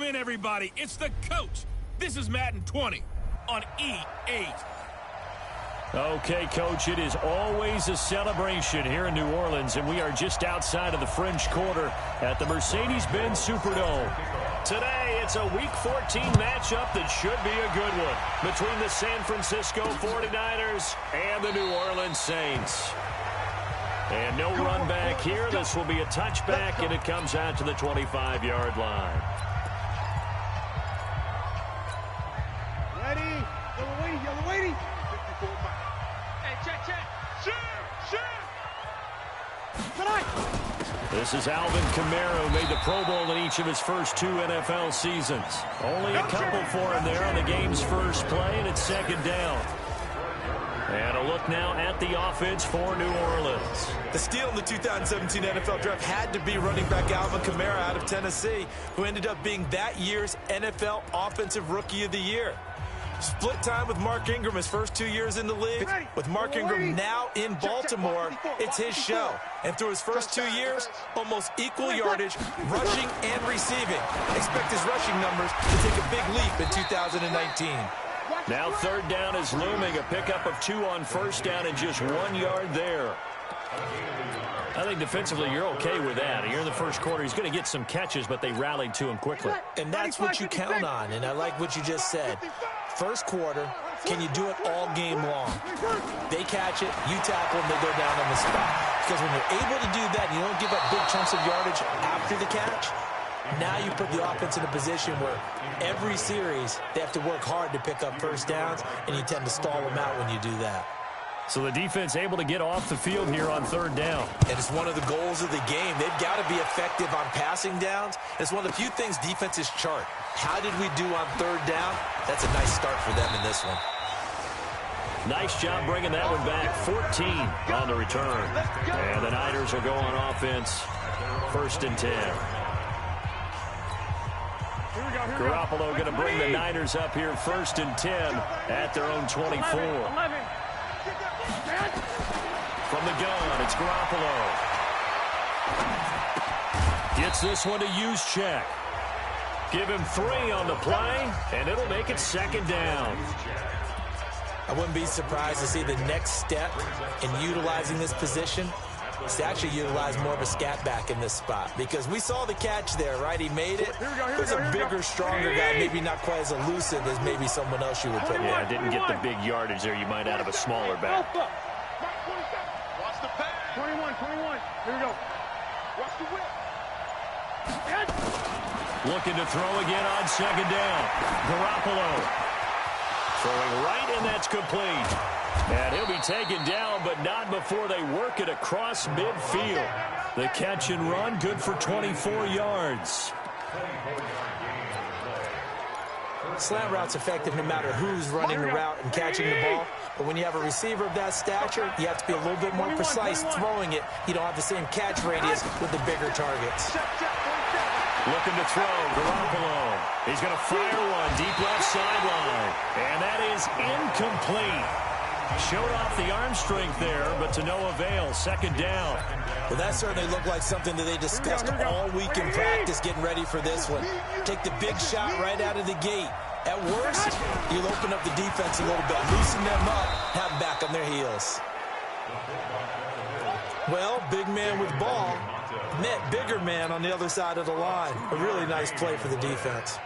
in, everybody. It's the coach. This is Madden 20 on E8. Okay, Coach, it is always a celebration here in New Orleans, and we are just outside of the French Quarter at the Mercedes-Benz Superdome. Today, it's a Week 14 matchup that should be a good one between the San Francisco 49ers and the New Orleans Saints. And no run back here. This will be a touchback, and it comes out to the 25-yard line. Ready? Yellow waiting. Hey, check. Shoot! Tonight. This is Alvin Kamara, who made the Pro Bowl in each of his first 2 NFL seasons. Only a couple for him there on the game's first play, and it's second down. And a look now at the offense for New Orleans. The steal in the 2017 NFL Draft had to be running back Alvin Kamara out of Tennessee, who ended up being that year's NFL Offensive Rookie of the Year. Split time with Mark Ingram his first 2 years in the league. With Mark Ingram now in Baltimore, it's his show. And through his first 2 years, almost equal yardage, rushing and receiving. Expect his rushing numbers to take a big leap in 2019. Now third down is looming. A pickup of 2 on first down and just 1 yard there. I think defensively you're okay with that. Here in the first quarter, he's going to get some catches, but they rallied to him quickly. And that's what you count on, and I like what you just said. First quarter, can you do it all game long? They catch it, you tackle them, they go down on the spot. Because when you're able to do that, you don't give up big chunks of yardage after the catch, now you put the offense in a position where every series they have to work hard to pick up first downs, and you tend to stall them out when you do that. So the defense able to get off the field here on third down. And it's one of the goals of the game. They've got to be effective on passing downs. It's one of the few things defenses chart. How did we do on third down? That's a nice start for them in this one. Nice job bringing that one back. 14 on the return. And the Niners will go on offense. First and 10. Garoppolo going to bring the Niners up here first and 10 at their own 24. From the gun, it's Garoppolo. Gets this one to Juszczyk. Give him 3 on the play, and it'll make it second down. I wouldn't be surprised to see the next step in utilizing this position is to actually utilize more of a scat back in this spot. Because we saw the catch there, right? He made it. There's a bigger, stronger guy, maybe not quite as elusive as maybe someone else you would put in. Yeah, didn't get the big yardage there you might out of a smaller back. Watch the pass. 21. Here we go. Watch the whip. Looking to throw again on second down. Garoppolo throwing right, and that's complete. And he'll be taken down, but not before they work it across midfield. The catch and run, good for 24 yards. Slant route's effective no matter who's running the route and catching the ball. But when you have a receiver of that stature, you have to be a little bit more precise throwing it. You don't have the same catch radius with the bigger targets. Looking to throw, Garoppolo. He's going to fire one, deep left sideline. And that is incomplete. Showed off the arm strength there, but to no avail. Second down. Well, that certainly looked like something that they discussed all week in practice getting ready for this one. Take the big shot right out of the gate. At worst, you'll open up the defense a little bit, loosen them up, have them back on their heels. Well, big man with ball met bigger man on the other side of the line. A really nice play for the defense.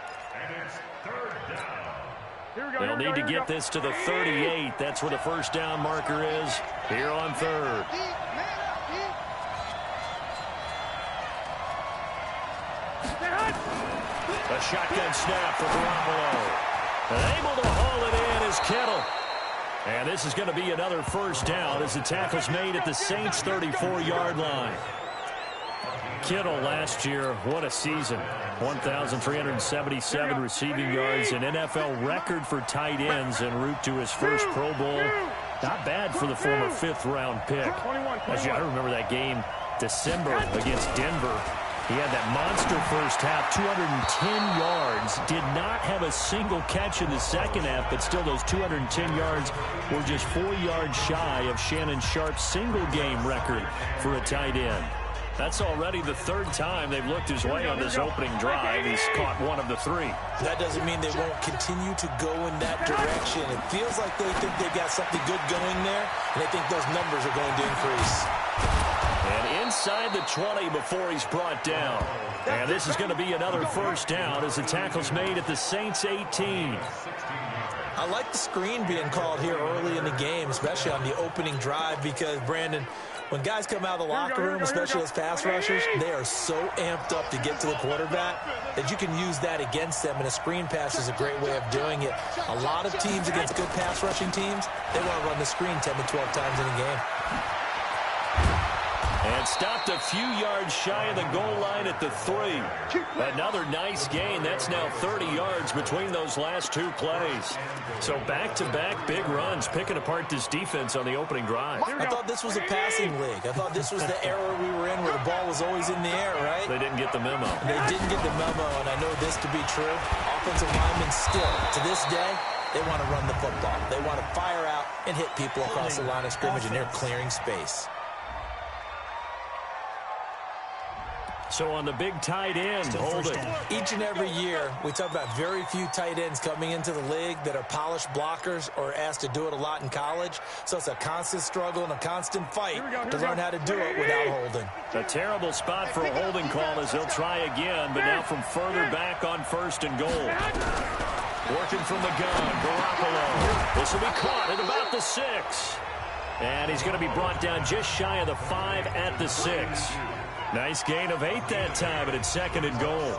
They'll need to get this to the 38. That's where the first down marker is here on third. A shotgun snap for Garoppolo. And able to haul it in is Kittle. And this is going to be another first down as the tackle's made at the Saints' 34-yard line. Kittle last year, what a season. 1,377 receiving yards, an NFL record for tight ends en route to his first Pro Bowl. Not bad for the former fifth-round pick. Actually, I remember that game, December against Denver. He had that monster first half, 210 yards. Did not have a single catch in the second half, but still those 210 yards were just 4 yards shy of Shannon Sharp's single-game record for a tight end. That's already the third time they've looked his way on this opening drive. He's caught one of the three. That doesn't mean they won't continue to go in that direction. It feels like they think they've got something good going there, and they think those numbers are going to increase. And inside the 20 before he's brought down. And this is going to be another first down as the tackle's made at the Saints 18. I like the screen being called here early in the game, especially on the opening drive, because, Brandon, when guys come out of the locker room, especially as pass rushers, they are so amped up to get to the quarterback that you can use that against them, and a screen pass is a great way of doing it. A lot of teams against good pass rushing teams, they want to run the screen 10 to 12 times in a game. And stopped a few yards shy of the goal line at the 3. Another nice gain. That's now 30 yards between those last two plays. So back-to-back big runs, picking apart this defense on the opening drive. I thought this was a passing league. I thought this was the era we were in where the ball was always in the air, right? They didn't get the memo. They didn't get the memo, and I know this to be true. Offensive linemen still, to this day, they want to run the football. They want to fire out and hit people across the line of scrimmage, and they're clearing space. So on the big tight end, Holden. Each and every year, we talk about very few tight ends coming into the league that are polished blockers or asked to do it a lot in college. So it's a constant struggle and a constant fight to learn how to do it without holding. A terrible spot for a holding call as they'll try again, but now from further back on 1st and goal. Working from the gun, Garoppolo. This will be caught at about the 6. And he's going to be brought down just shy of the 5 at the 6. Nice gain of 8 that time, but it's 2nd and goal.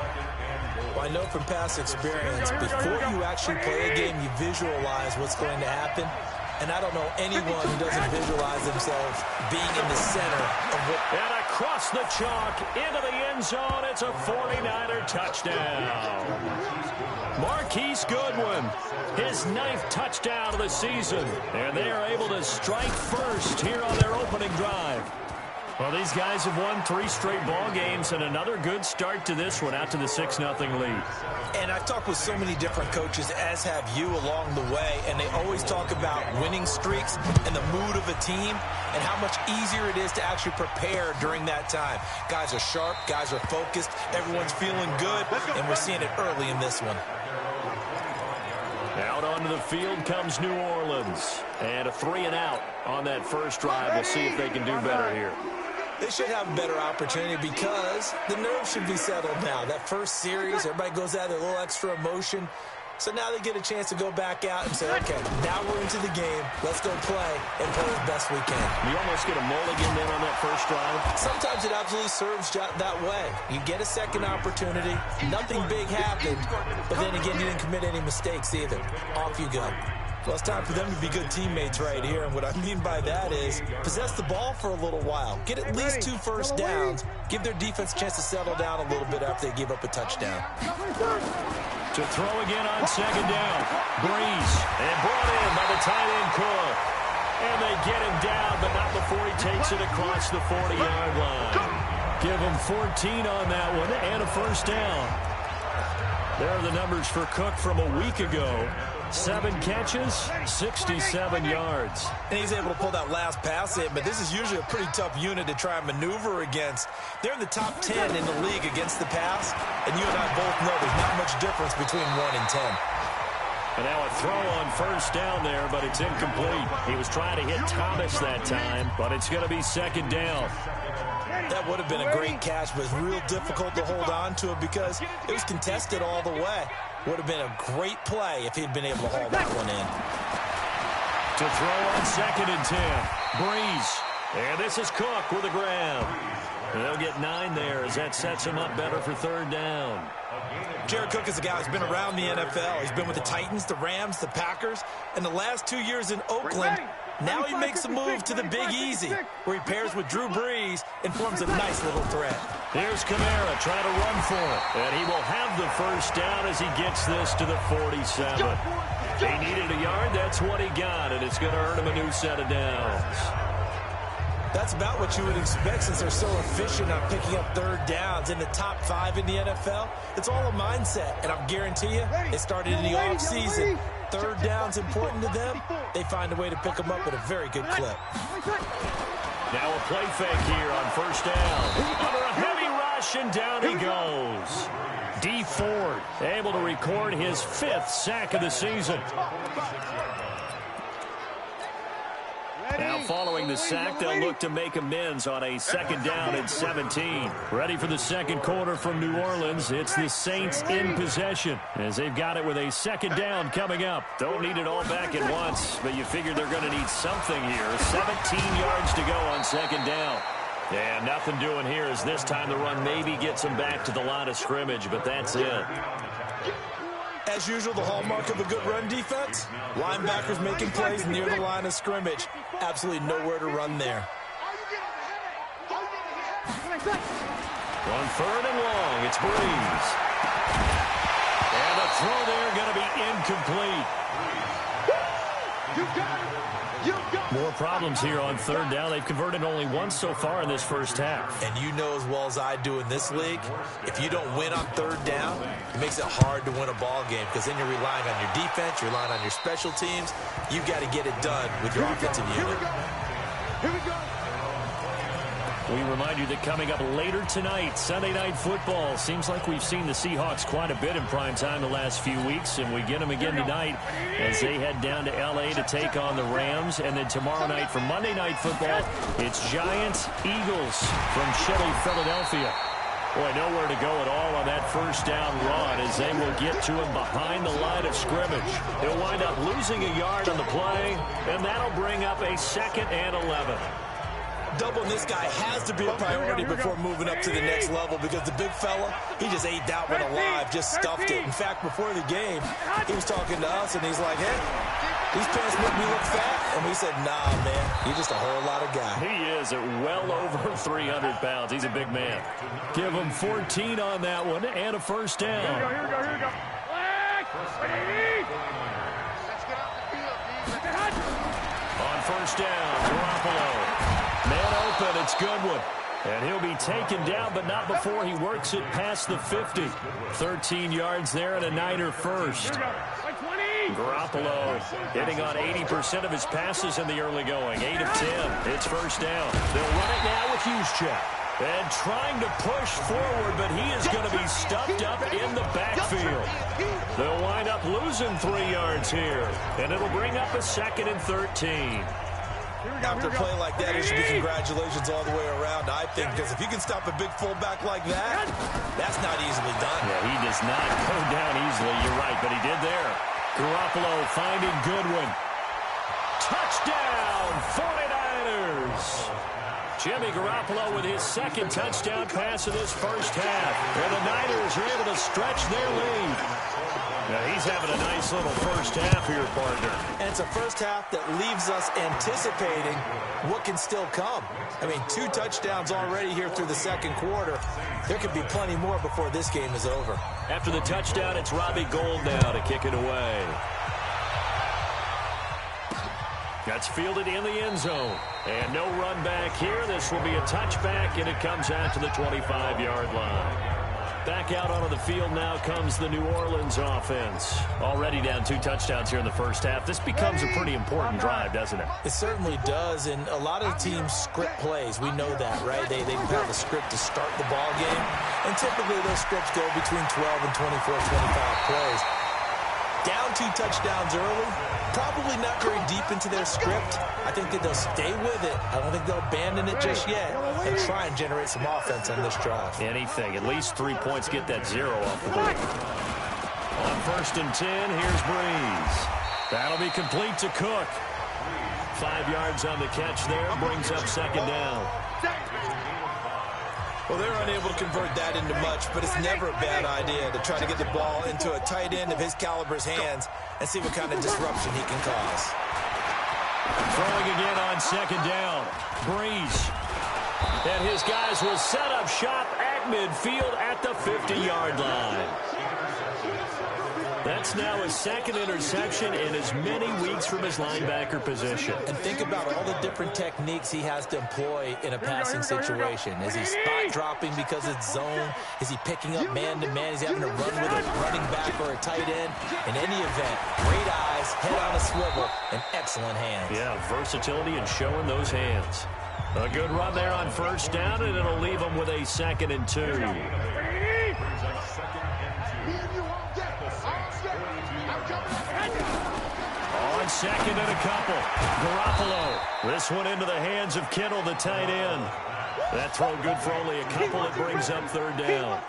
Well, I know from past experience, before you actually play a game, you visualize what's going to happen. And I don't know anyone who doesn't visualize themselves being in the center of what... And across the chalk, into the end zone, it's a 49er touchdown. Marquise Goodwin, his 9th touchdown of the season. And they are able to strike first here on their opening drive. Well, these guys have won 3 straight ball games, and another good start to this one, out to the 6-0 lead. And I've talked with so many different coaches, as have you, along the way, and they always talk about winning streaks and the mood of a team and how much easier it is to actually prepare during that time. Guys are sharp, guys are focused, everyone's feeling good, and we're seeing it early in this one. Out onto the field comes New Orleans. And a 3-and-out on that first drive. We'll see if they can do better here. They should have a better opportunity because the nerves should be settled now. That first series, everybody goes out with a little extra emotion. So now they get a chance to go back out and say, okay, now we're into the game. Let's go play and play as best we can. You almost get a mulligan then on that first drive. Sometimes it absolutely serves that way. You get a second opportunity. Nothing big happened. But then again, you didn't commit any mistakes either. Off you go. Well, it's time for them to be good teammates right here. And what I mean by that is possess the ball for a little while. Get at least 2 first downs. Give their defense a chance to settle down a little bit after they give up a touchdown. To throw again on 2nd down. Breeze. And brought in by the tight end Cook. And they get him down, but not before he takes it across the 40-yard line. Give him 14 on that one and a first down. There are the numbers for Cook from a week ago. 7 catches, 67 yards. And he's able to pull that last pass in, but this is usually a pretty tough unit to try and maneuver against. They're in the top 10 in the league against the pass, and you and I both know there's not much difference between 1 and 10. And now a throw on first down there, but it's incomplete. He was trying to hit Thomas that time, but it's going to be 2nd down. That would have been a great catch, but it's real difficult to hold on to it because it was contested all the way. Would have been a great play if he'd been able to haul that one in. To throw on 2nd and 10. Breeze. And this is Cook with a grab. And they'll get 9 there as that sets him up better for 3rd down. Jared Cook is a guy who's been around the NFL. He's been with the Titans, the Rams, the Packers, and the last 2 years in Oakland. Now he makes a move to the Big Easy, where he pairs with Drew Brees and forms a nice little threat. Here's Kamara trying to run for it. And he will have the first down as he gets this to the 47. They needed a yard. That's what he got, and it's going to earn him a new set of downs. That's about what you would expect since they're so efficient on picking up 3rd downs in the top 5 in the NFL. It's all a mindset, and I guarantee you, it started in the offseason. 3rd down's important to them. They find a way to pick them up at a very good clip. Now a play fake here on first down. Under a heavy rush, and down he goes. D. Ford able to record his 5th sack of the season. Now following the sack, they'll look to make amends on a 2nd down and 17. Ready for the second quarter from New Orleans. It's the Saints in possession as they've got it with a 2nd down coming up. Don't need it all back at once, but you figure they're going to need something here. 17 yards to go on 2nd down. And nothing doing here as this time the run maybe gets them back to the line of scrimmage, but that's it. As usual, the hallmark of a good run defense, linebackers making plays near the line of scrimmage. Absolutely nowhere to run there. On 3rd and long, it's Breeze. And the throw there going to be incomplete. You got it. You got it. More problems here on 3rd down. They've converted only once so far in this first half. And you know as well as I do in this league, if you don't win on 3rd down, it makes it hard to win a ball game because then you're relying on your defense, you're relying on your special teams. You've got to get it done with your offensive unit. Here we go. We remind you that coming up later tonight, Sunday Night Football. Seems like we've seen the Seahawks quite a bit in prime time the last few weeks, and we get them again tonight as they head down to L.A. to take on the Rams. And then tomorrow night for Monday Night Football, it's Giants-Eagles from Chile, Philadelphia. Boy, nowhere to go at all on that first down run as they will get to him behind the line of scrimmage. He'll wind up losing a yard on the play, and that'll bring up a 2nd and 11. Doubling this guy has to be a priority before moving up to the next level because the big fella, he just ate that one alive, just stuffed it. In fact, before the game, he was talking to us, and he's like, hey, these pants make me look fat. And we said, nah, man, you're just a whole lot of guy. He is at well over 300 pounds. He's a big man. Give him 14 on that one and a first down. Here we go. Let's get off the field, D. On first down, Garoppolo. Man open, it's Goodwin. And he'll be taken down, but not before he works it past the 50. 13 yards there and a Niner first. Garoppolo hitting on 80% of his passes in the early going. 8 of 10. It's first down. They'll run it now with Juszczyk. And trying to push forward, but he is going to be stuffed up in the backfield. They'll wind up losing 3 yards here. And it'll bring up a 2nd and 13. After a play like that, it should be congratulations all the way around, I think, because if you can stop a big fullback like that, that's not easily done. Yeah, he does not go down easily. You're right, but he did there. Garoppolo finding Goodwin. Touchdown, 49ers. Jimmy Garoppolo with his 2nd touchdown pass of this first half. And the Niners are able to stretch their lead. Now he's having a nice little first half here, partner. And it's a first half that leaves us anticipating what can still come. I mean, 2 touchdowns already here through the second quarter. There could be plenty more before this game is over. After the touchdown, it's Robbie Gould now to kick it away. That's fielded in the end zone. And no run back here. This will be a touchback, and it comes out to the 25-yard line. Back out onto the field now comes the New Orleans offense. Already down 2 touchdowns here in the first half. This becomes a pretty important drive, doesn't it? It certainly does, and a lot of the teams script plays. We know that, right? They have a script to start the ball game, and typically those scripts go between 12 and 24, 25 plays. Down 2 touchdowns early, probably not very deep into their script. I think that they'll stay with it. I don't think they'll abandon it just yet and try and generate some offense on this drive. Anything. At least 3 points, get that 0 off the board. On 1st and 10, here's Breeze. That'll be complete to Cook. 5 yards on the catch there, brings up 2nd down. Well, they're unable to convert that into much, but it's never a bad idea to try to get the ball into a tight end of his caliber's hands and see what kind of disruption he can cause. Throwing again on 2nd down. Breeze. And his guys will set up shop at midfield at the 50-yard line. That's now his 2nd interception in as many weeks from his linebacker position. And think about all the different techniques he has to employ in a passing situation. Is he spot dropping because it's zone? Is he picking up man-to-man? Is he having to run with a running back or a tight end? In any event, great eyes, head on a swivel, and excellent hands. Yeah, versatility and showing those hands. A good run there on first down, and it'll leave them with a 2nd and 2. On 2nd and a couple. Garoppolo. This one into the hands of Kittle, the tight end. That throw good for only a couple. It brings up 3rd down.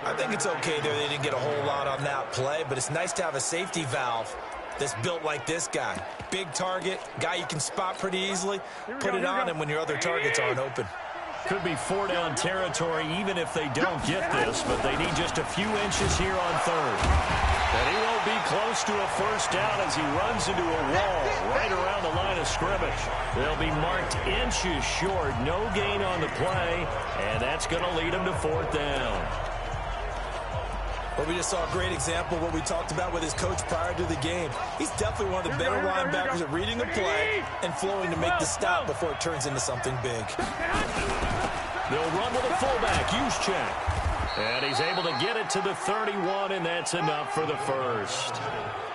I think it's okay there. They didn't get a whole lot on that play, but it's nice to have a safety valve that's built like this guy. Big target, guy you can spot pretty easily. Put it on him when your other targets aren't open. Could be 4-down territory even if they don't get this, but they need just a few inches here on 3rd. And he won't be close to a 1st down as he runs into a wall right around the line of scrimmage. They'll be marked inches short. No gain on the play, and that's going to lead them to 4th down. Well, we just saw a great example of what we talked about with his coach prior to the game. He's definitely one of the better linebackers at reading the play and flowing to make the stop before it turns into something big. They'll run with a fullback, Juszczyk. And he's able to get it to the 31, and that's enough for the 1st.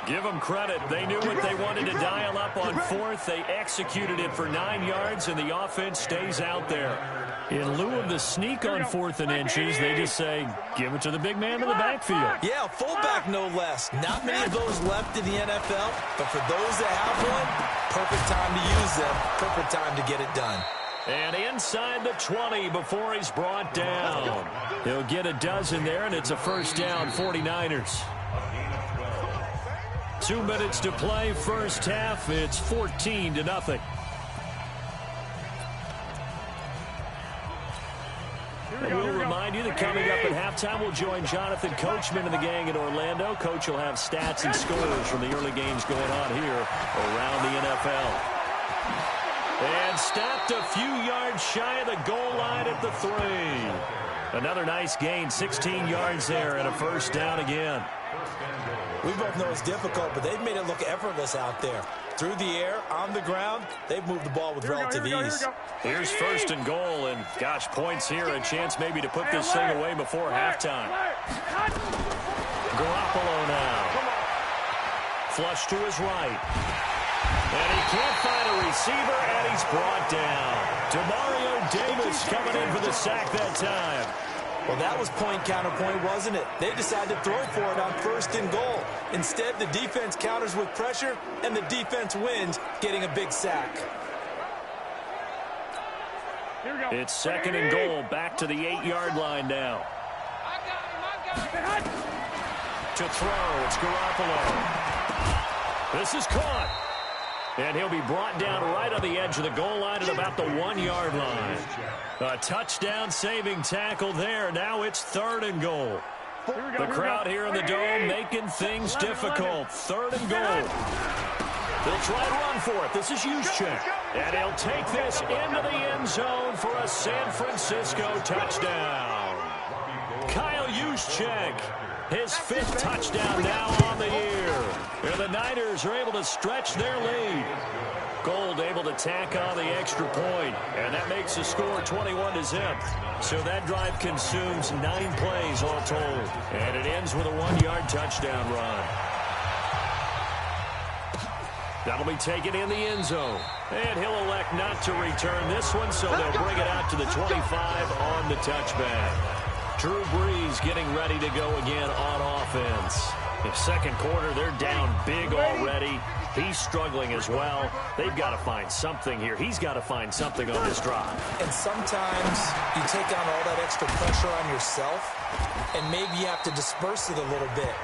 Give them credit. They knew what they wanted to dial up on 4th. They executed it for 9 yards, and the offense stays out there. In lieu of the sneak on 4th and inches, they just say, give it to the big man in the backfield. Yeah, fullback no less. Not many of those left in the NFL, but for those that have one, perfect time to use them, perfect time to get it done. And inside the 20 before he's brought down. He'll get a dozen there, and it's a 1st down, 49ers. 2 minutes to play, 1st half. It's 14-0. And we'll remind you that coming up at halftime, we'll join Jonathan Coachman and the gang in Orlando. Coach will have stats and scores from the early games going on here around the NFL. And stopped a few yards shy of the goal line at the 3. Another nice gain, 16 yards there, and a 1st down again. We both know it's difficult, but they've made it look effortless out there. Through the air, on the ground, they've moved the ball with relative ease. Here's 1st and goal, and gosh, points here, a chance maybe to put this thing away before halftime. Garoppolo now. Flush to his right. And he can't find a receiver, and he's brought down. Demario Davis coming in for the sack that time. Well, that was point counterpoint, wasn't it? They decided to throw for it on 1st and goal. Instead, the defense counters with pressure, and the defense wins, getting a big sack. It's 2nd and goal, back to the 8-yard line now. To throw, it's Garoppolo. This is caught. And he'll be brought down right on the edge of the goal line at about the 1-yard line. A touchdown-saving tackle there. Now it's 3rd and goal. The crowd here in the Dome making things difficult. 3rd and goal. They'll try to run for it. This is Juszczyk. And he'll take this into the end zone for a San Francisco touchdown. Kyle Juszczyk. His 5th touchdown now on the year. And the Niners are able to stretch their lead. Gold able to tack on the extra point, and that makes the score 21-0. So that drive consumes 9 plays all told. And it ends with a 1-yard touchdown run. That'll be taken in the end zone. And he'll elect not to return this one, so they'll bring it out to the 25 on the touchback. Drew Brees getting ready to go again on offense. In 2nd quarter, they're down big already. He's struggling as well. They've got to find something here. He's got to find something on this drive. And sometimes you take on all that extra pressure on yourself, and maybe you have to disperse it a little bit.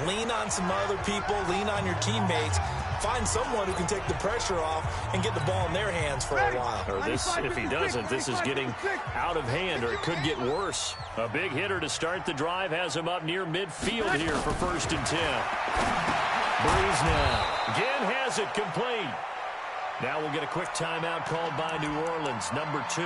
Lean on some other people, lean on your teammates. Find someone who can take the pressure off and get the ball in their hands for a while. Or this, if he doesn't, this is getting out of hand, or it could get worse. A big hitter to start the drive has him up near midfield here for 1st and 10. Brees now. Again has it complete. Now we'll get a quick timeout called by New Orleans, number 2.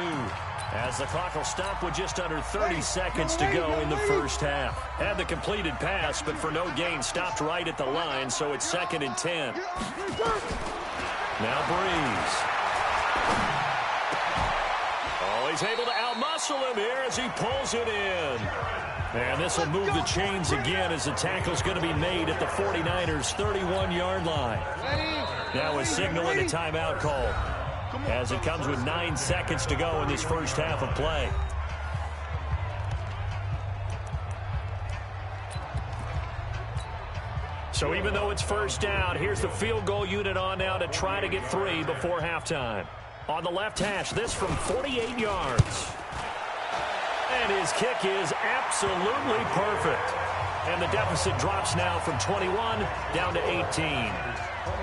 As the clock will stop with just under 30 seconds to go in the 1st half. Had the completed pass, but for no gain, stopped right at the line, so it's 2nd and 10. Now Brees. Oh, he's able to outmuscle him here as he pulls it in. And this will move the chains again as the tackle's going to be made at the 49ers' 31-yard line. Now a signal and a timeout call. as it comes with 9 seconds to go in this first half of play. So even though it's first down, here's the field goal unit on now to try to get 3 before halftime. On the left hash, this from 48 yards. And his kick is absolutely perfect. And the deficit drops now from 21 down to 18.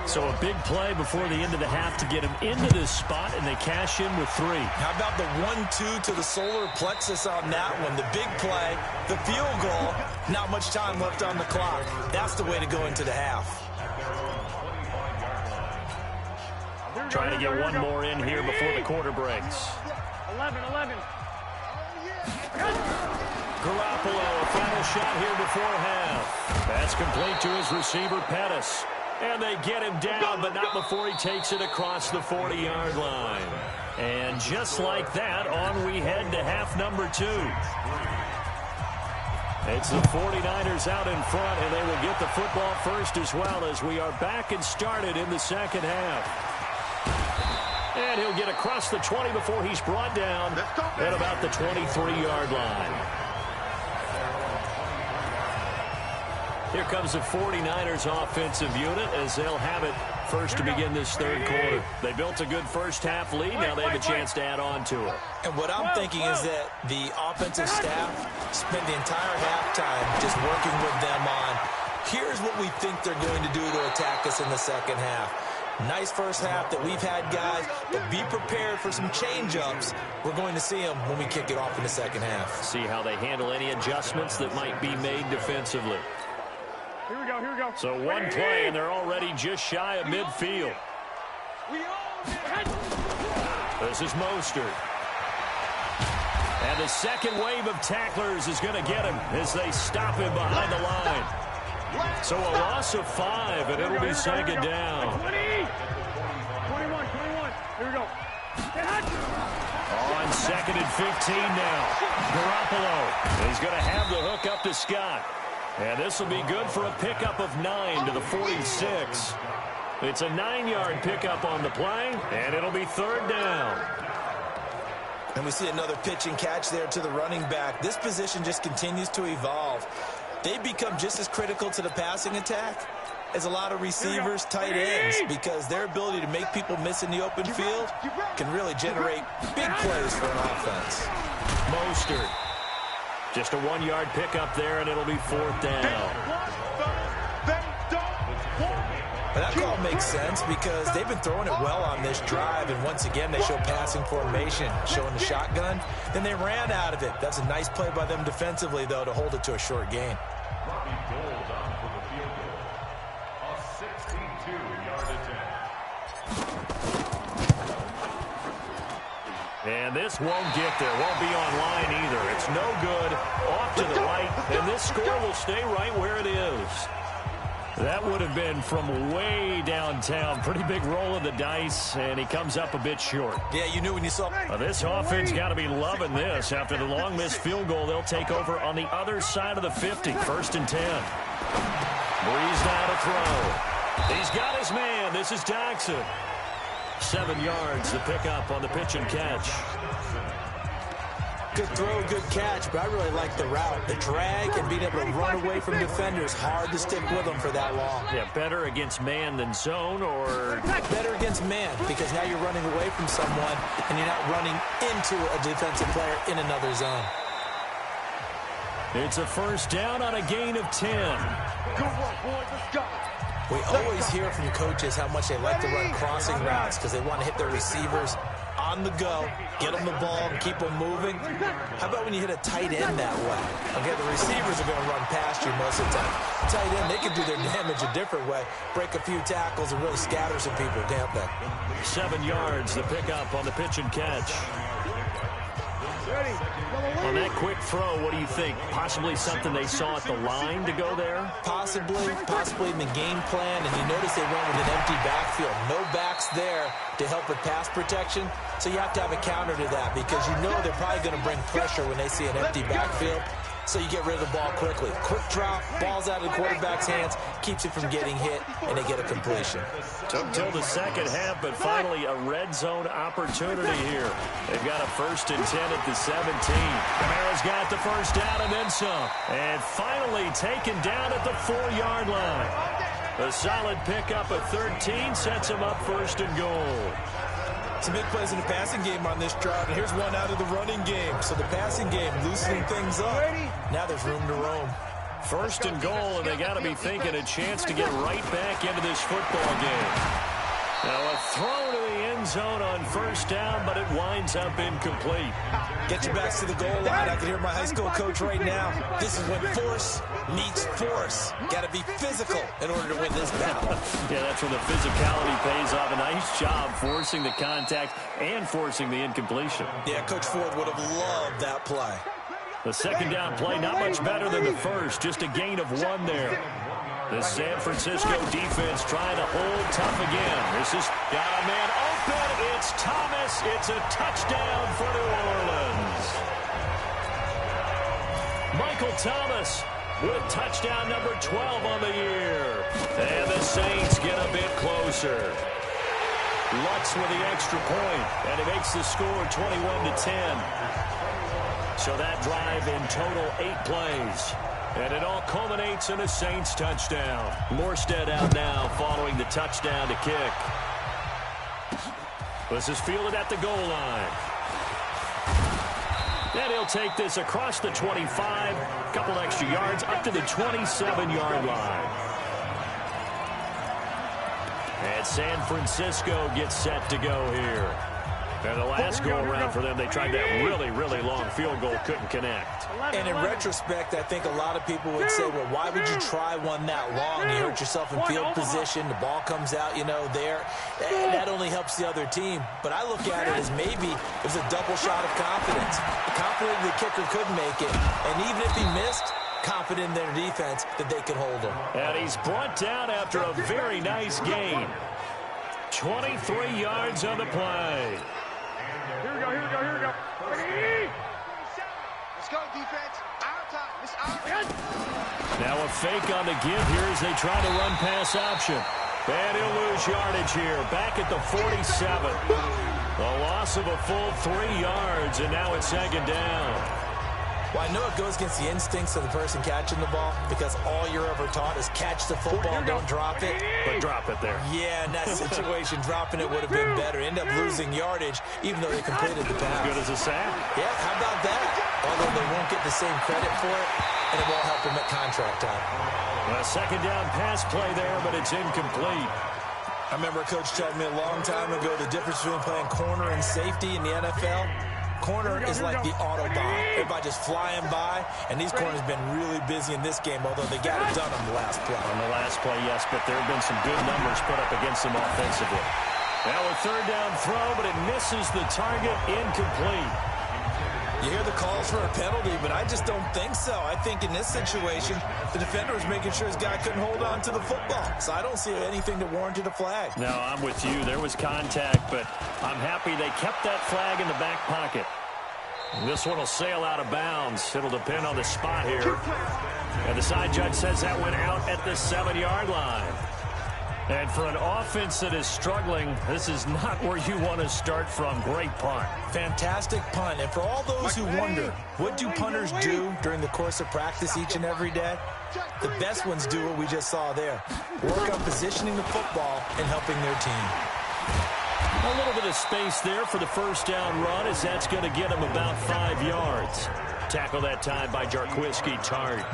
So a big play before the end of the half to get him into this spot, and they cash in with 3. How about the 1-2 to the solar plexus on that one? The big play, the field goal, not much time left on the clock. That's the way to go into the half. Trying to get one more in here before the quarter breaks. 11. Garoppolo, a final shot here before half. That's complete to his receiver, Pettis. And they get him down, but not before he takes it across the 40-yard line. And just like that, on we head to half number 2. It's the 49ers out in front, and they will get the football first as well as we are back and started in the second half. And he'll get across the 20 before he's brought down at about the 23-yard line. Here comes the 49ers offensive unit as they'll have it first to begin this third quarter. They built a good first half lead. Now they have a chance to add on to it. And what I'm thinking is that the offensive staff spent the entire halftime just working with them on, here's what we think they're going to do to attack us in the second half. Nice first half that we've had, guys, but be prepared for some change-ups. We're going to see them when we kick it off in the second half. See how they handle any adjustments that might be made defensively. Here we go. So one play, and they're already just shy of midfield. This is Mostert. And the second wave of tacklers is going to get him as they stop him behind the line. So a loss of 5, and it'll be second down. 21. Here we go. On second and 15 now. Garoppolo is going to have the hook up to Scott. And this will be good for a pickup of 9 to the 46. It's a 9-yard pickup on the play, and it'll be third down. And we see another pitch and catch there to the running back. This position just continues to evolve. They become just as critical to the passing attack as a lot of receivers, tight ends, because their ability to make people miss in the open field can really generate big plays for an offense. Mostert. Just a 1-yard pickup there, and it'll be fourth down. And that call makes sense because they've been throwing it well on this drive, and once again they show passing formation, showing the shotgun. Then they ran out of it. That's a nice play by them defensively, though, to hold it to a short gain. And this won't get there. Won't be online either. It's no good. Off to the right. And this score will stay right where it is. That would have been from way downtown. Pretty big roll of the dice. And he comes up a bit short. Yeah, you knew when you saw... This offense got to be loving this. After the long missed field goal, they'll take over on the other side of the 50. First and 10. Breeze now to throw. He's got his man. This is Jackson. 7 yards, the pickup on the pitch and catch. Good throw, good catch, but I really like the route. The drag and being able to run away from defenders. Hard to stick with them for that long. Yeah, better against man than zone, or... Better against man, because now you're running away from someone and you're not running into a defensive player in another zone. It's a first down on a gain of 10. Good work, boys. Let's go. We always hear from coaches how much they like to run crossing routes because they want to hit their receivers on the go, get them the ball, and keep them moving. How about when you hit a tight end that way? Okay, the receivers are going to run past you most of the time. Tight end, they can do their damage a different way, break a few tackles and really scatter some people, can't they? 7 yards, the pickup on the pitch and catch. On that quick throw, what do you think? Possibly something they saw at the line to go there? Possibly in the game plan, and you notice they went with an empty backfield. No backs there to help with pass protection, so you have to have a counter to that because you know they're probably going to bring pressure when they see an empty backfield. so you get rid of the ball quickly. Quick drop, ball's out of the quarterback's hands, keeps it from getting hit, and they get a completion. Took till the second half, but finally a red zone opportunity here. They've got a 1st and 10 at the 17. Kamara's got the first down and then some. And finally taken down at the 4-yard line. A solid pickup at 13 sets him up 1st and goal. Some big plays in the passing game on this drive, and here's one out of the running game. So the passing game loosening things up. Now there's room to roam. 1st and goal, and they got to be thinking a chance to get right back into this football game. Now a throw to the end zone on 1st down, but it winds up incomplete. Get your backs to the goal line. I can hear my high school coach right now. This is when force meets force. Got to be physical in order to win this battle. Yeah, that's when the physicality pays off. A nice job forcing the contact and forcing the incompletion. Yeah, Coach Ford would have loved that play. The 2nd down play, not much better than the first. Just a gain of 1 there. The San Francisco defense trying to hold tough again. This is got a man open. It's Thomas. It's a touchdown for New Orleans. Michael Thomas with touchdown number 12 on the year. And the Saints get a bit closer. Lutz with the extra point, and it makes the score 21-10. So that drive in total 8 plays. And it all culminates in a Saints touchdown. Morstead out now following the touchdown to kick. This is fielded at the goal line. And he'll take this across the 25, a couple extra yards, up to the 27-yard line. And San Francisco gets set to go here. And the last go-around for them, they tried that really, really long field goal, couldn't connect. And in retrospect, I think a lot of people would say, well, why would you try one that long? You hurt yourself in field position. The ball comes out, there. That only helps the other team. But I look at it as maybe it was a double shot of confidence. Confident the kicker could make it. And even if he missed, confident in their defense that they could hold him. And he's brought down after a very nice gain. 23 yards on the play. Here we go. Let's go, defense. Our time. It's our time. Now a fake on the give here as they try to run pass option. And he'll lose yardage here. Back at the 47. A loss of a full 3 yards, and now it's 2nd down. Well, I know it goes against the instincts of the person catching the ball because all you're ever taught is catch the football and don't drop it. But drop it there. Yeah, in that situation, dropping it would have been better. End up losing yardage even though they completed the pass. As good as a sack. Yeah, how about that? Although they won't get the same credit for it, and it won't help them at contract time. A 2nd down pass play there, but it's incomplete. I remember a coach telling me a long time ago the difference between playing corner and safety in the NFL. Corner is like the Autobahn. Everybody just flying by, and these corners have been really busy in this game, although they got it done on the last play. On the last play, yes, but there have been some good numbers put up against them offensively. Now a 3rd down throw, but it misses the target, incomplete. You hear the calls for a penalty, but I just don't think so. I think in this situation, the defender was making sure his guy couldn't hold on to the football. So I don't see anything that warranted a flag. No, I'm with you. There was contact, but I'm happy they kept that flag in the back pocket. This one will sail out of bounds. It'll depend on the spot here. And the side judge says that went out at the 7-yard line. And for an offense that is struggling, this is not where you want to start from. Great punt. Fantastic punt. And for all those who wonder, what do punters do during the course of practice each and every day? The best ones do what we just saw there. Work on positioning the football and helping their team. A little bit of space there for the 1st down run, as that's going to get him about 5 yards. Tackle that time by Jarquiski Tart.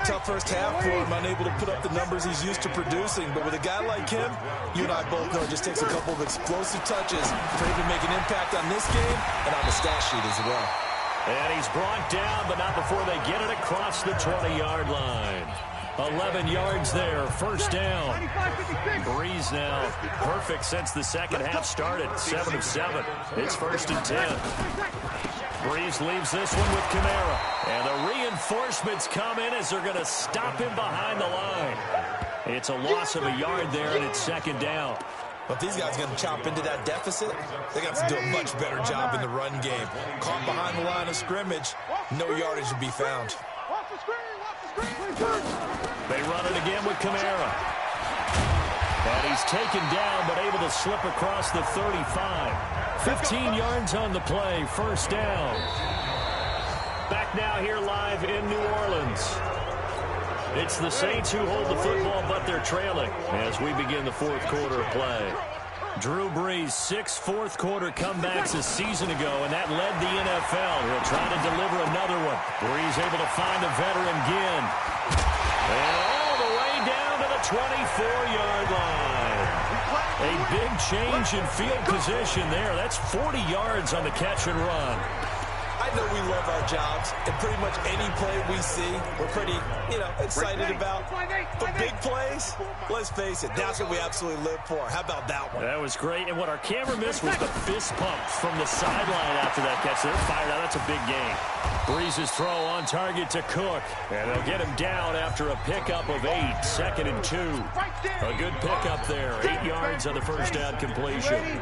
Tough first half for him, unable to put up the numbers he's used to producing. But with a guy like him, you and I both know it just takes a couple of explosive touches for him to make an impact on this game and on the stat sheet as well. And he's brought down, but not before they get it across the 20-yard line. 11 yards there, 1st down. Breeze now perfect since the second half started. 7 of 7. It's 1st and 10. Breeze leaves this one with Kamara. And the reinforcements come in as they're going to stop him behind the line. It's a loss of a yard there, and it's 2nd down. But these guys are going to chop into that deficit. They got to do a much better job in the run game. Caught behind the line of scrimmage. No yardage to be found. They run it again with Kamara. And he's taken down, but able to slip across the 35. 15 yards on the play, first down. Back now here live in New Orleans. It's the Saints who hold the football, but they're trailing as we begin the fourth quarter of play. Drew Brees, 6 fourth-quarter comebacks a season ago, and that led the NFL. He'll try to deliver another one. Brees able to find the veteran Ginn. And all the way down to the 24-yard line. A big change in field position there. That's 40 yards on the catch and run. I know we love our jobs, and pretty much any play we see, we're pretty, excited about. But big plays, let's face it, that's what we absolutely live for. How about that one? That was great, and what our camera missed was the fist pump from the sideline after that catch. They're fired out. That's a big game. Brees' throw on target to Cook, and they'll get him down after a pickup of 8, 2nd and 2. A good pickup there, 8 yards on the first down completion.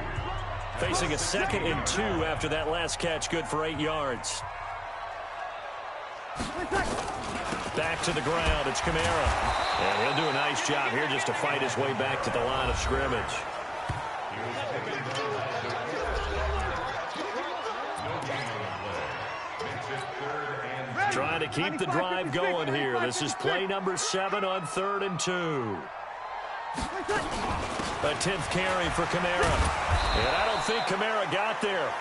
Facing a 2nd and 2 after that last catch, good for 8 yards. Back to the ground, it's Kamara. And he'll do a nice job here just to fight his way back to the line of scrimmage. Trying to keep the drive going here. This is play number 7 on 3rd and 2. A 10th carry for Kamara. And I don't think Kamara got there.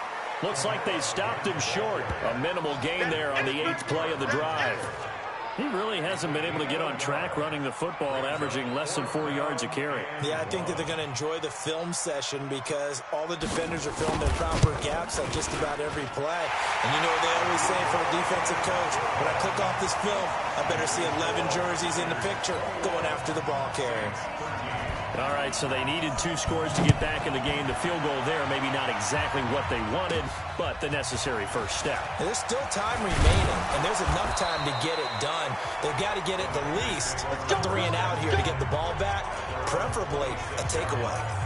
Looks like they stopped him short. A minimal gain there on the 8th play of the drive. He really hasn't been able to get on track running the football, averaging less than 4 yards a carry. Yeah, I think that they're going to enjoy the film session because all the defenders are filling their proper gaps on just about every play. And you know what they always say for a defensive coach? When I click off this film, I better see 11 jerseys in the picture going after the ball carrier. All right, so they needed 2 scores to get back in the game. The field goal there, maybe not exactly what they wanted, but the necessary first step. And there's still time remaining, and there's enough time to get it done. They've got to get at the least a 3 and out here to get the ball back, preferably a takeaway.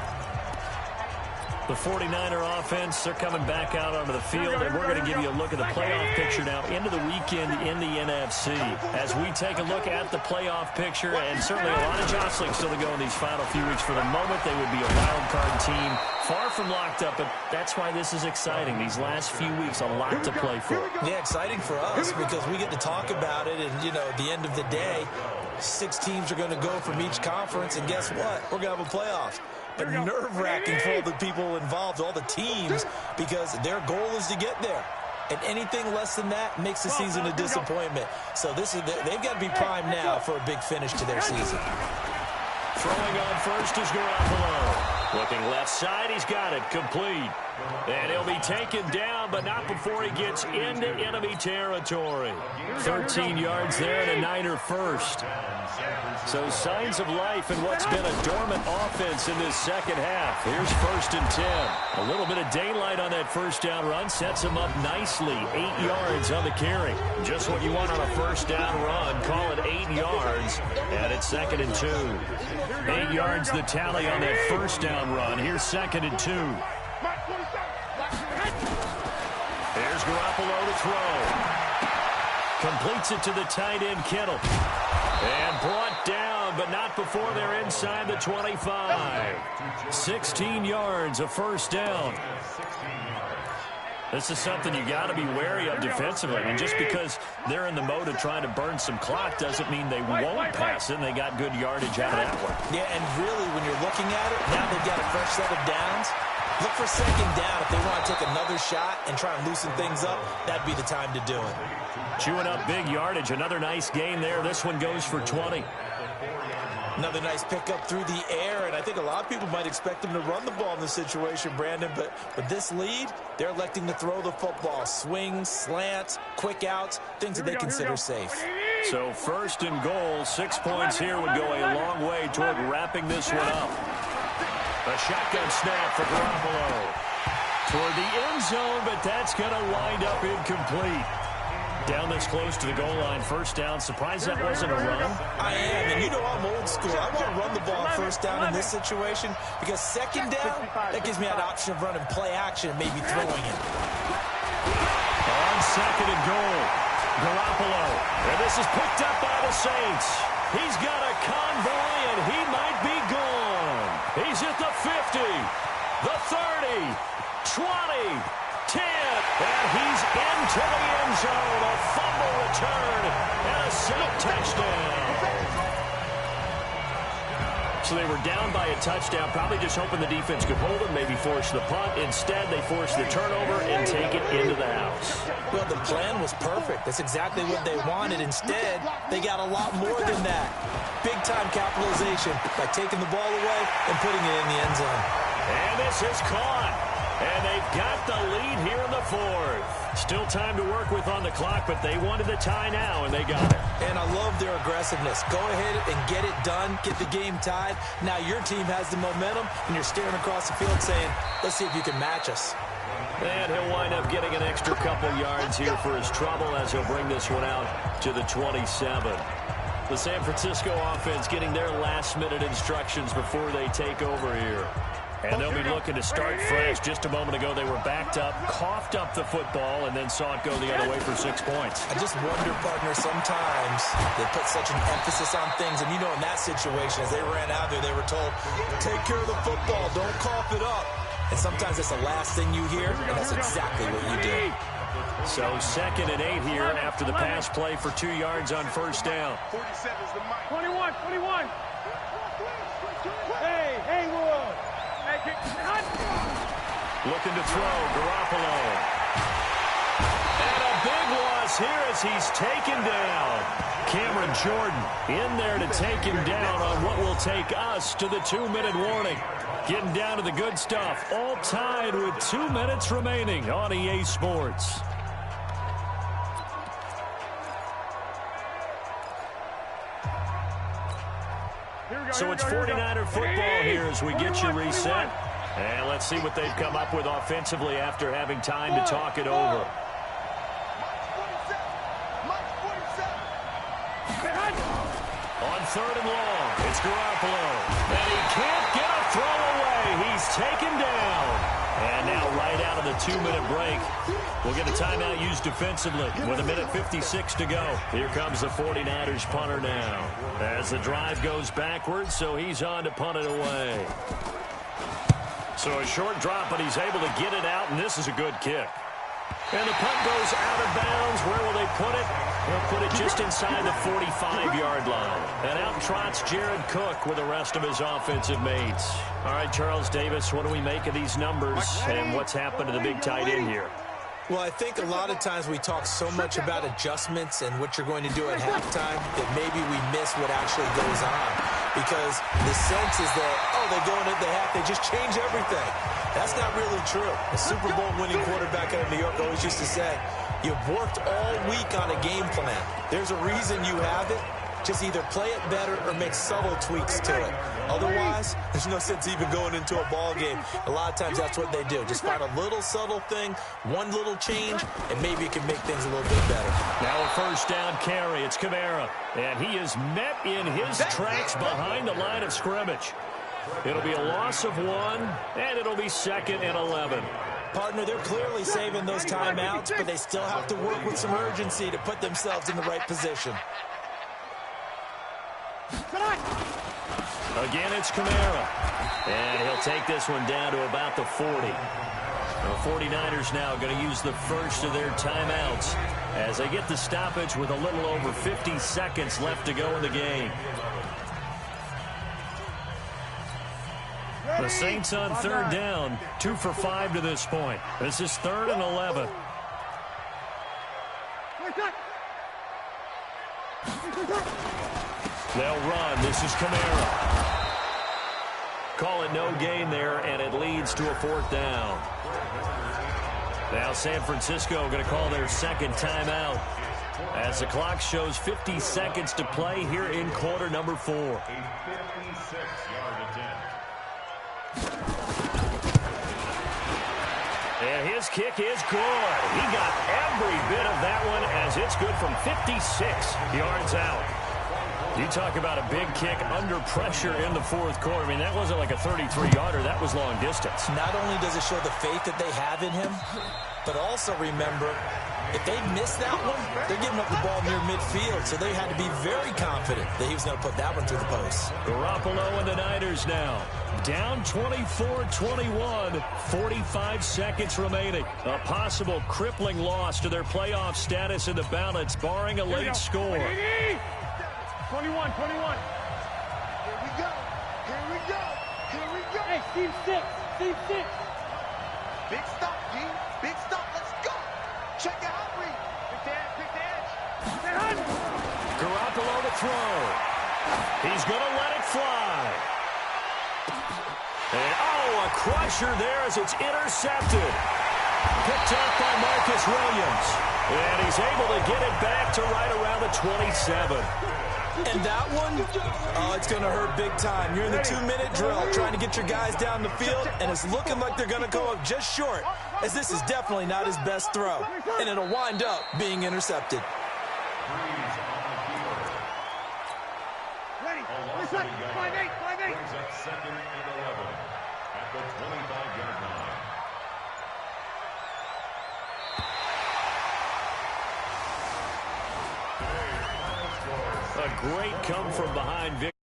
The 49er offense, they're coming back out onto the field, and we're going to give you a look at the playoff picture now into the weekend in the NFC. As we take a look at the playoff picture, and certainly a lot of jostling still to go in these final few weeks. For the moment, they would be a wild card team, far from locked up, but that's why this is exciting. These last few weeks, a lot to play for. Yeah, exciting for us because we get to talk about it, and, at the end of the day, 6 teams are going to go from each conference, and guess what? We're going to have a playoff. But nerve-wracking for all the people involved, all the teams, because their goal is to get there. And anything less than that makes the season a disappointment. So they've got to be primed now for a big finish to their season. Throwing on first is Garoppolo. Looking left side, he's got it, complete. And he'll be taken down, but not before he gets into enemy territory. 13 yards there and a Niner first. So signs of life in what's been a dormant offense in this second half. Here's 1st and 10. A little bit of daylight on that first down run sets him up nicely. 8 yards on the carry. Just what you want on a first down run. Call it 8 yards, and it's 2nd and 2. 8 yards the tally on that first down run. Here's 2nd and 2. There's Garoppolo to throw. Completes it to the tight end, Kittle. And brought down, but not before they're inside the 25. 16 yards, a first down. This is something you got to be wary of defensively. And just because they're in the mode of trying to burn some clock doesn't mean they won't pass it. And they got good yardage out of that one. Yeah, and really, when you're looking at it, now they've got a fresh set of downs. Look for 2nd down. If they want to take another shot and try and loosen things up, that'd be the time to do it. Chewing up big yardage. Another nice gain there. This one goes for 20. Another nice pickup through the air, and I think a lot of people might expect them to run the ball in this situation, Brandon, but with this lead, they're electing to throw the football. Swings, slants, quick outs, things that they consider safe. So 1st and goal, 6 points here would go a long way toward wrapping this one up. A shotgun snap for Garoppolo. Toward the end zone, but that's going to wind up incomplete. Down this close to the goal line, first down. Surprised that wasn't a run? I am, and you know I'm old school. I want to run the ball first down in this situation because 2nd down, that gives me an option of running play action and maybe throwing it. On 2nd and goal. Garoppolo. And this is picked up by the Saints. He's got a convoy, and he might be gone. He's at the 50, the 30, 20, 10, and he's into the end zone. A fumble return and a safe touchdown. So they were down by a touchdown, probably just hoping the defense could hold them, maybe force the punt. Instead, they forced the turnover and take it into the house. Well, the plan was perfect. That's exactly what they wanted. Instead, they got a lot more than that. Big-time capitalization by taking the ball away and putting it in the end zone. And this is caught. And they've got the lead here in the fourth. Still time to work with on the clock, but they wanted the tie now, and they got it. And I love their aggressiveness. Go ahead and get it done, get the game tied. Now your team has the momentum, and you're staring across the field saying, let's see if you can match us. And he'll wind up getting an extra couple yards here for his trouble as he'll bring this one out to the 27. The San Francisco offense getting their last-minute instructions before they take over here. And they'll be looking to start fresh. Just a moment ago, they were backed up, coughed up the football, and then saw it go the other way for 6 points. I just wonder, partner, sometimes they put such an emphasis on things. And, you know, in that situation, as they ran out there, they were told, take care of the football, don't cough it up. And sometimes that's the last thing you hear, and that's exactly what you do. So 2nd and 8 here after the pass play for 2 yards on first down. 21, 21. Hey, Will. Looking to throw, Garoppolo. And a big loss here as he's taken down. Cameron Jordan in there to take him down on what will take us to the 2-minute warning. Getting down to the good stuff. All tied with 2 minutes remaining on EA Sports. So it's 49er football here as we get you reset. And let's see what they've come up with offensively after having time to talk it over. On 3rd and long, it's Garoppolo. And he can't get a throw away. He's taken down. And now right out of the 2-minute break, we'll get a timeout used defensively with 1:56 to go. Here comes the 49ers punter now. As the drive goes backwards, so he's on to punt it away. So a short drop, but he's able to get it out, and this is a good kick. And the punt goes out of bounds. Where will they put it? They'll put it just inside the 45-yard line. And out trots Jared Cook with the rest of his offensive mates. All right, Charles Davis, what do we make of these numbers, and what's happened to the big tight end here? Well, I think a lot of times we talk so much about adjustments and what you're going to do at halftime that maybe we miss what actually goes on. Because the sense is that, oh, they go into the half, they just change everything. That's not really true. A Super Bowl winning quarterback out of New York always used to say, you've worked all week on a game plan. There's a reason you have it. Just either play it better or make subtle tweaks to it. Otherwise, there's no sense even going into a ball game. A lot of times that's what they do. Just find a little subtle thing, one little change, and maybe it can make things a little bit better. Now a first down carry. It's Kamara. And he is met in his tracks behind the line of scrimmage. It'll be a loss of 1, and it'll be 2nd and 11. Partner, they're clearly saving those timeouts, but they still have to work with some urgency to put themselves in the right position. Again, it's Kamara. And he'll take this one down to about the 40. The 49ers now going to use the first of their timeouts as they get the stoppage with a little over 50 seconds left to go in the game. The Saints on 3rd down, 2 for 5 to this point. This is 3rd and 11. They'll run. This is Kamara. Call it no gain there, and it leads to a 4th down. Now San Francisco going to call their 2nd timeout as the clock shows 50 seconds to play here in quarter number 4. And his kick is good. He got every bit of that one as it's good from 56 yards out. You talk about a big kick under pressure in the 4th quarter. I mean, that wasn't like a 33-yarder. That was long distance. Not only does it show the faith that they have in him, but also remember, If they missed that one, they're giving up the ball near midfield, so they had to be very confident that he was going to put that one through the post. Garoppolo and the Niners now. Down 24-21, 45 seconds remaining. A possible crippling loss to their playoff status in the balance, barring a late score. 21. Here we go. Here we go. Here we go. Hey, Steve 6. Steve 6. Big stop, D. Big stop. Let's go. Check it out, Reed. Pick the edge. Garoppolo to throw. He's going to let it fly. And, oh, a crusher there as it's intercepted. Picked up by Marcus Williams. And he's able to get it back to right around the 27. And that one, oh, it's going to hurt big time. You're in the 2-minute drill trying to get your guys down the field, and it's looking like they're going to go up just short, as this is definitely not his best throw. And it'll wind up being intercepted. Ready. Listen. 5-8. 5-8. Second and 11 at the 25-yard line. A great come-from-behind victory.